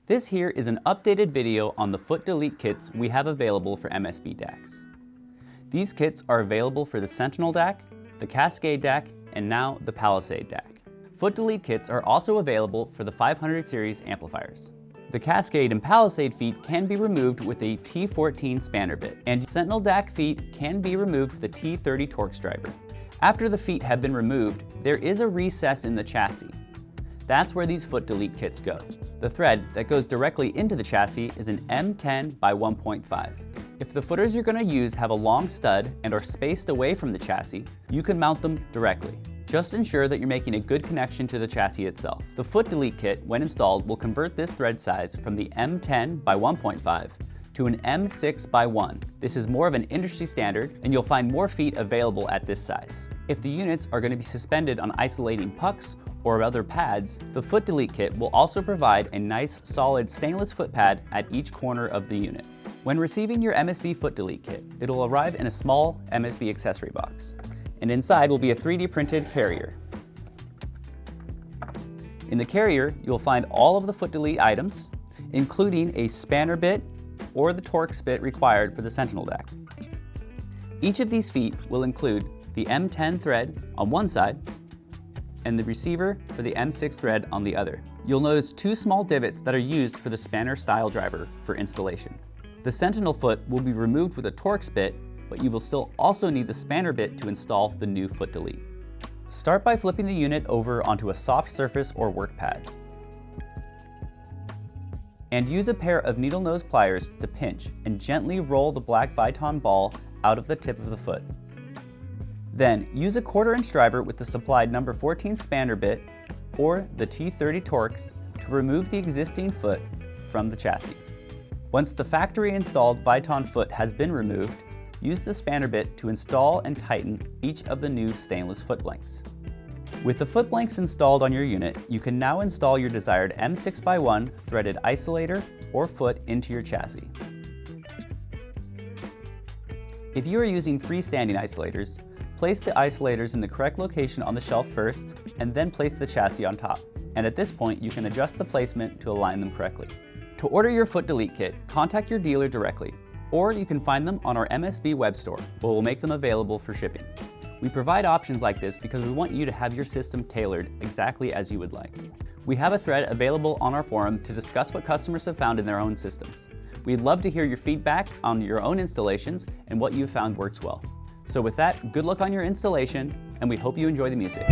This here is an updated video on the foot delete kits we have available for MSB DACs. These kits are available for the Sentinel DAC, the Cascade DAC, and now the Palisade DAC. Foot delete kits are also available for the 500 series amplifiers. The Cascade and Palisade feet can be removed with a T14 spanner bit, and Sentinel DAC feet can be removed with a T30 Torx driver. After the feet have been removed, there is a recess in the chassis. That's where these foot delete kits go. The thread that goes directly into the chassis is an M10 by 1.5. If the footers you're going to use have a long stud and are spaced away from the chassis, you can mount them directly. Just ensure that you're making a good connection to the chassis itself. The foot delete kit, when installed, will convert this thread size from the M10 by 1.5 to an M6 by 1. This is more of an industry standard, and you'll find more feet available at this size. If the units are going to be suspended on isolating pucks or other pads, the foot delete kit will also provide a nice solid stainless foot pad at each corner of the unit. When receiving your MSB foot delete kit, it'll arrive in a small MSB accessory box, and inside will be a 3D printed carrier. In the carrier, you'll find all of the foot delete items, including a spanner bit or the Torx bit required for the Sentinel DAC. Each of these feet will include the M10 thread on one side and the receiver for the M6 thread on the other. You'll notice two small divots that are used for the spanner style driver for installation. The Sentinel foot will be removed with a Torx bit, but you will still also need the spanner bit to install the new foot delete. Start by flipping the unit over onto a soft surface or work pad. And use a pair of needle nose pliers to pinch and gently roll the black Viton ball out of the tip of the foot. Then use a 1/4" driver with the supplied number 14 spanner bit or the T30 Torx to remove the existing foot from the chassis. Once the factory installed Viton foot has been removed, use the spanner bit to install and tighten each of the new stainless foot blanks. With the foot blanks installed on your unit, you can now install your desired M6 by 1 threaded isolator or foot into your chassis. If you are using freestanding isolators, place the isolators in the correct location on the shelf first, and then place the chassis on top. And at this point, you can adjust the placement to align them correctly. To order your foot delete kit, contact your dealer directly, or you can find them on our MSB web store, where we'll make them available for shipping. We provide options like this because we want you to have your system tailored exactly as you would like. We have a thread available on our forum to discuss what customers have found in their own systems. We'd love to hear your feedback on your own installations and what you've found works well. So with that, good luck on your installation, and we hope you enjoy the music.